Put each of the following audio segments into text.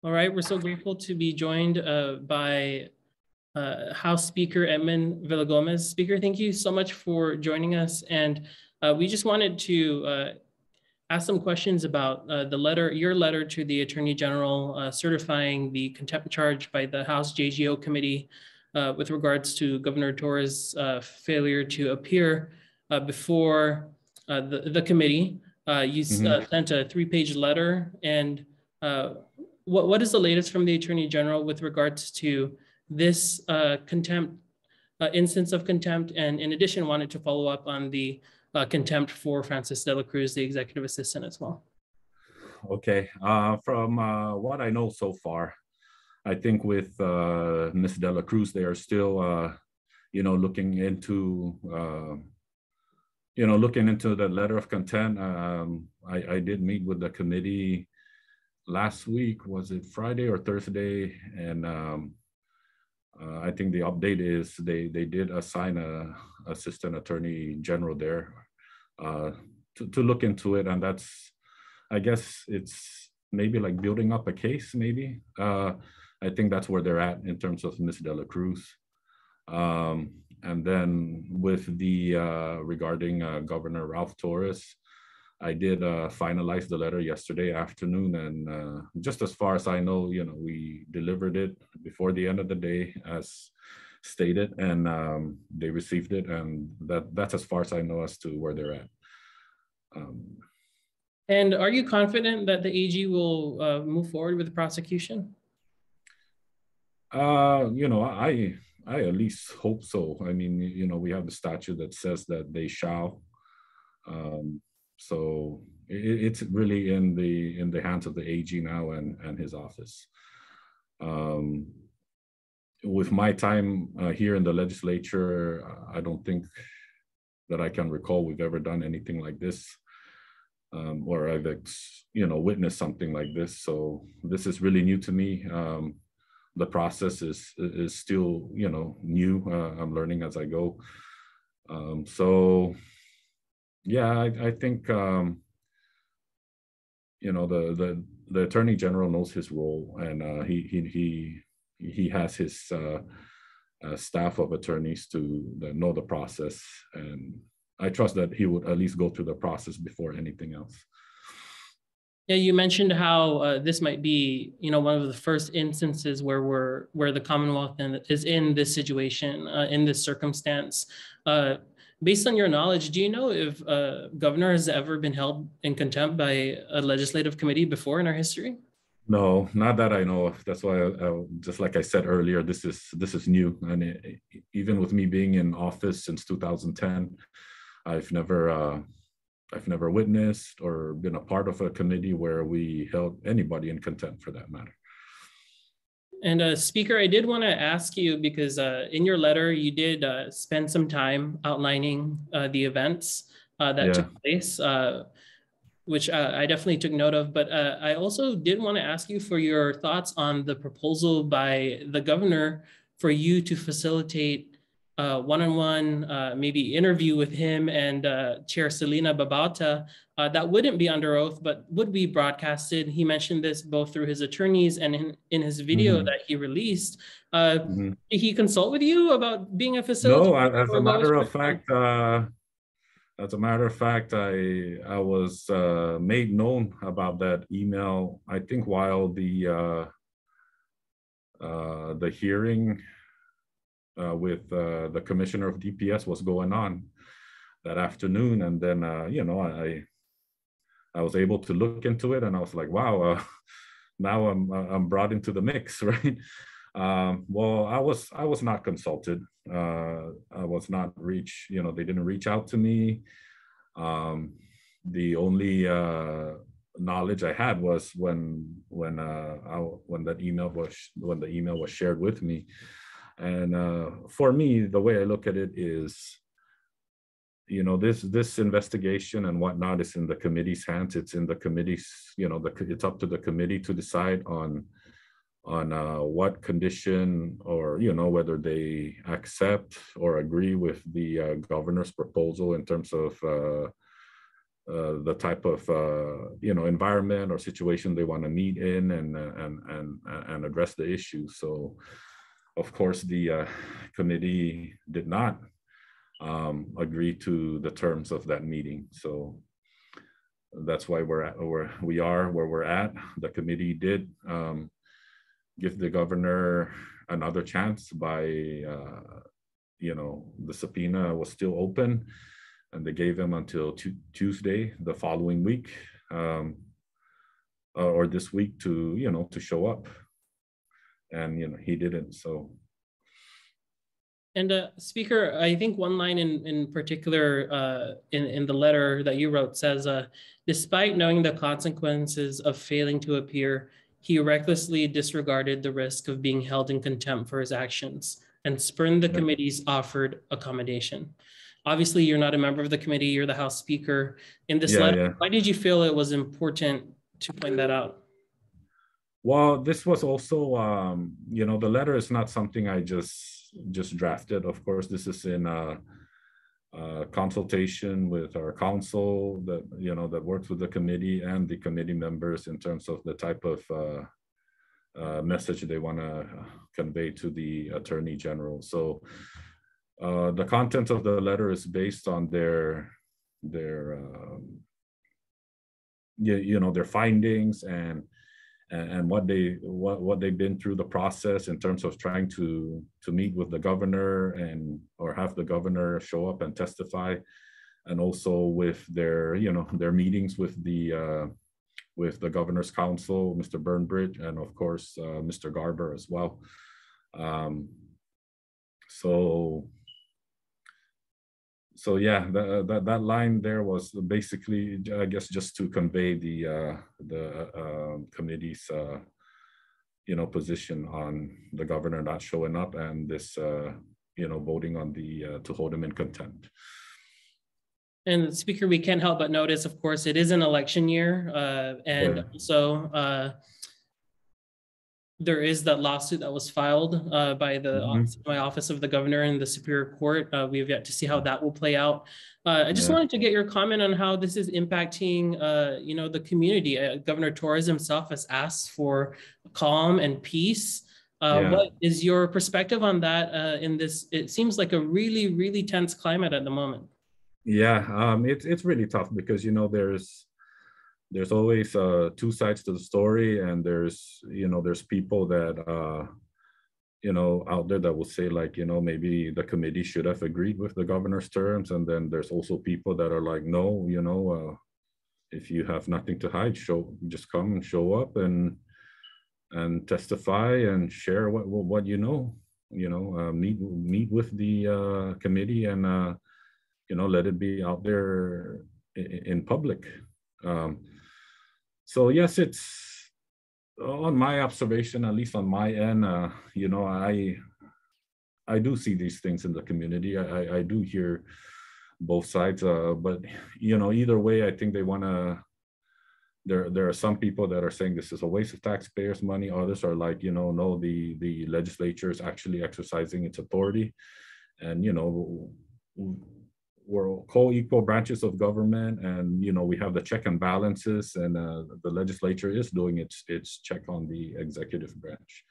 All right, we're so grateful to be joined by House Speaker Edmund Villagomez. Speaker, thank you so much for joining us. And we just wanted to ask some questions about your letter to the Attorney General certifying the contempt charge by the House JGO Committee with regards to Governor Torres' failure to appear before the committee. You sent a 3-page letter, and what is the latest from the Attorney General with regards to this instance of contempt? And in addition, wanted to follow up on the contempt for Francis de la Cruz, the executive assistant, as well. Okay, from what I know so far, I think with Ms. de la Cruz, they are still, looking into, the letter of contempt. I did meet with the committee last week. Was it Friday or Thursday? And I think the update is they did assign a assistant attorney general there to look into it, and that's, I guess it's maybe like building up a case. Maybe I think that's where they're at in terms of Ms. de la Cruz. And then with the regarding Governor Ralph Torres, I did finalize the letter yesterday afternoon, and just as far as I know, we delivered it before the end of the day as stated, and they received it, and that's as far as I know as to where they're at. And are you confident that the AG will move forward with the prosecution? I at least hope so. I mean, we have the statute that says that they shall. So it's really in the hands of the AG now and his office. With my time here in the legislature, I don't think that I can recall we've ever done anything like this, or I've witnessed something like this. So this is really new to me. The process is still new. I'm learning as I go. So yeah, I think the Attorney General knows his role, and he has his staff of attorneys that know the process, and I trust that he would at least go through the process before anything else. Yeah, you mentioned how this might be, one of the first instances where the Commonwealth is in this situation, in this circumstance. Based on your knowledge, do you know if governor has ever been held in contempt by a legislative committee before in our history? No, not that I know of. That's why, just like I said earlier, this is new, and even with me being in office since 2010, I've never witnessed or been a part of a committee where we held anybody in contempt, for that matter. And Speaker, I did want to ask you, because in your letter, you did spend some time outlining the events that took place, which I definitely took note of. But I also did want to ask you for your thoughts on the proposal by the governor for you to facilitate one-on-one, maybe interview with him and Chair Selena Babauta that wouldn't be under oath, but would be broadcasted. He mentioned this both through his attorneys and in his video that he released. Did he consult with you about being a facilitator? No, as a matter of fact, I was made known about that email, I think, while the hearing with the commissioner of DPS was going on that afternoon, and then I was able to look into it, and I was like, wow, now I'm brought into the mix, right? Well, I was not consulted. I was not reached. They didn't reach out to me. The only knowledge I had was when the email was shared with me. And for me, the way I look at it is, this investigation and whatnot is in the committee's hands. It's in the committee's, it's up to the committee to decide on what condition, or whether they accept or agree with the governor's proposal in terms of the type of environment or situation they want to meet in and address the issue. So, of course, the committee did not agree to the terms of that meeting. So that's why we are where we're at. The committee did give the governor another chance by the subpoena was still open, and they gave him until Tuesday the following week, or this week to show up, and he didn't. So. And Speaker, I think one line in particular in the letter that you wrote says, despite knowing the consequences of failing to appear, he recklessly disregarded the risk of being held in contempt for his actions and spurned the committee's offered accommodation. Obviously, you're not a member of the committee, you're the House Speaker. In this letter, why did you feel it was important to point that out? Well, this was also, the letter is not something I just drafted. Of course, this is in consultation with our counsel that works with the committee and the committee members in terms of the type of message they want to convey to the Attorney General. So the content of the letter is based on their findings and what they've been through the process in terms of trying to meet with the governor or have the governor show up and testify, and also with their meetings with the governor's counsel, Mr. Burnbridge, and of course Mr. Garber as well. So yeah, that line there was basically, I guess, just to convey the committee's position on the governor not showing up and this voting on to hold him in contempt. And Speaker, we can't help but notice, of course, it is an election year, and also there is that lawsuit that was filed by my office of the governor in the Superior Court. We have yet to see how that will play out. I just wanted to get your comment on how this is impacting, the community. Governor Torres himself has asked for calm and peace. What is your perspective on that in this? It seems like a really, really tense climate at the moment. Yeah, it's really tough because, there's always two sides to the story, and there's people that out there that will say, like, maybe the committee should have agreed with the governor's terms, and then there's also people that are like, no, if you have nothing to hide, just come and show up and testify and share what meet with the committee and let it be out there in public. So yes, it's on my observation, at least on my end, I do see these things in the community. I do hear both sides, but either way, I think they want to. There are some people that are saying this is a waste of taxpayers' money. Others are like, no, the legislature is actually exercising its authority, and we're co-equal branches of government, and we have the check and balances, and the legislature is doing its check on the executive branch.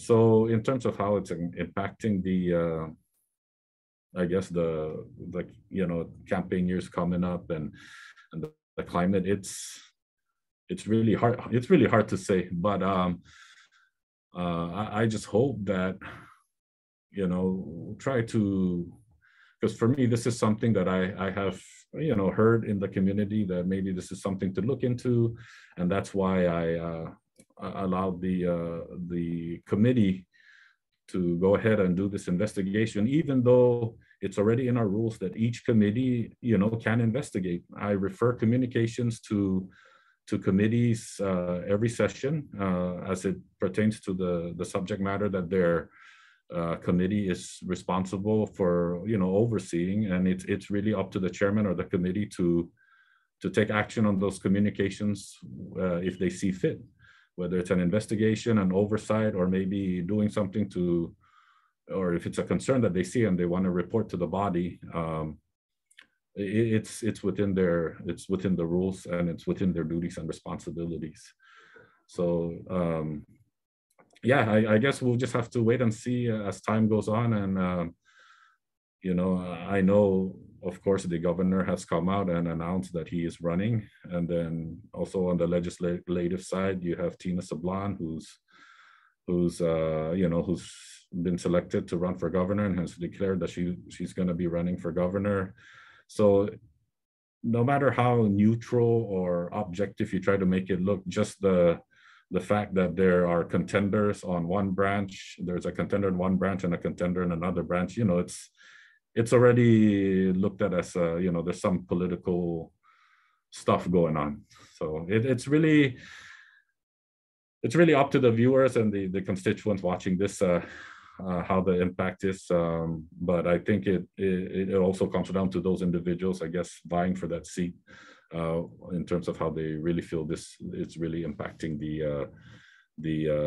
So in terms of how it's impacting the I guess the campaign years coming up and the climate, it's really hard. It's really hard to say, but I just hope that try to. Because for me, this is something that I have, heard in the community that maybe this is something to look into, and that's why I allowed the committee to go ahead and do this investigation, even though it's already in our rules that each committee, can investigate. I refer communications to committees every session as it pertains to the subject matter that they're committee is responsible for overseeing, and it's really up to the chairman or the committee to take action on those communications if they see fit, whether it's an investigation, an oversight, or maybe doing something or if it's a concern that they see and they want to report to the body, it's within the rules, and it's within their duties and responsibilities. So yeah, I guess we'll just have to wait and see as time goes on. And I know, of course, the governor has come out and announced that he is running. And then also on the legislative side, you have Tina Sablan, who's been selected to run for governor and has declared that she's going to be running for governor. So no matter how neutral or objective you try to make it look, just the fact that there are contenders on one branch, there's a contender in one branch and a contender in another branch, it's already looked at as there's some political stuff going on. So it's really up to the viewers and the constituents watching this how the impact is. But I think it also comes down to those individuals, I guess, vying for that seat in terms of how they really feel this is really impacting the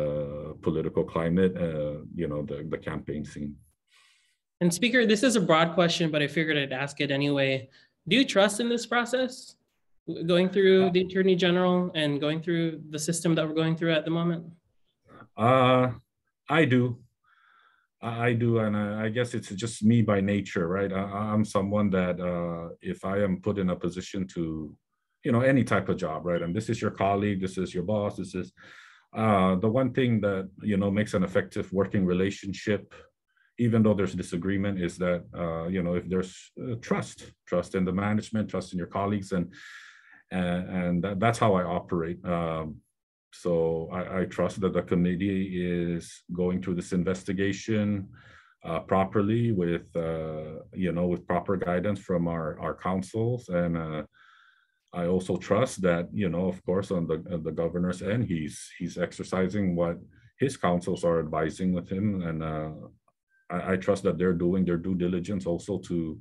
political climate, the campaign scene. And Speaker, this is a broad question, but I figured I'd ask it anyway. Do you trust in this process, going through the Attorney General and going through the system that we're going through at the moment? I do. And I guess it's just me by nature, right? I'm someone that if I am put in a position to, any type of job, right? And this is your colleague, this is your boss, this is the one thing that, makes an effective working relationship, even though there's disagreement, is that, if there's trust in the management, trust in your colleagues, and that's how I operate. So I trust that the committee is going through this investigation properly with proper guidance from our councils. And I also trust that, of course, on the governor's end, he's exercising what his councils are advising with him. And I trust that they're doing their due diligence also to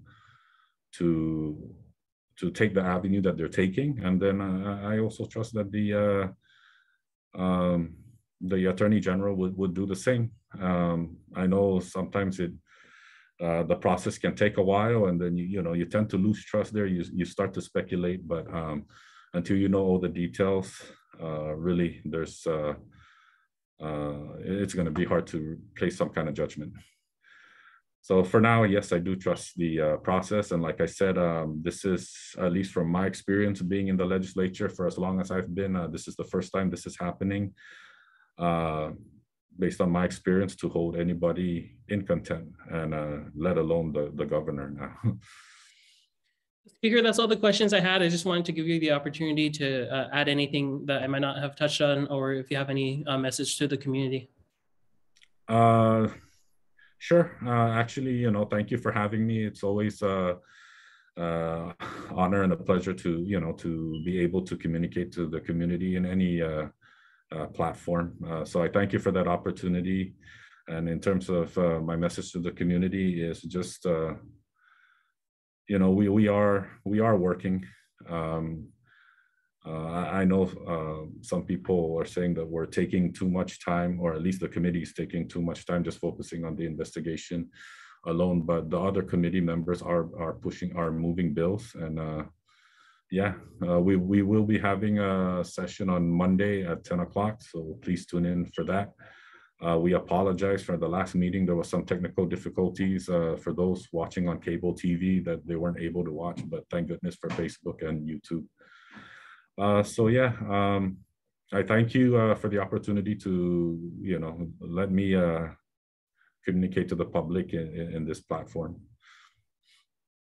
take the avenue that they're taking. And then I also trust that the Attorney General would do the same. I know sometimes the process can take a while, and then you tend to lose trust there. You start to speculate, but until you know all the details, really, there's it's going to be hard to place some kind of judgment. So for now, yes, I do trust the process. And like I said, this is, at least from my experience being in the legislature for as long as I've been, this is the first time this is happening, based on my experience, to hold anybody in contempt, and let alone the governor now. Speaker, that's all the questions I had. I just wanted to give you the opportunity to add anything that I might not have touched on, or if you have any message to the community. Sure. Actually, thank you for having me. It's always honor and a pleasure to be able to communicate to the community in any platform. So I thank you for that opportunity. And in terms of my message to the community is just, we are working. I know some people are saying that we're taking too much time, or at least the committee is taking too much time just focusing on the investigation alone, but the other committee members are moving bills. And we will be having a session on Monday at 10 o'clock, so please tune in for that. We apologize for the last meeting. There was some technical difficulties for those watching on cable TV that they weren't able to watch, but thank goodness for Facebook and YouTube. So yeah, I thank you for the opportunity to, let me communicate to the public in this platform.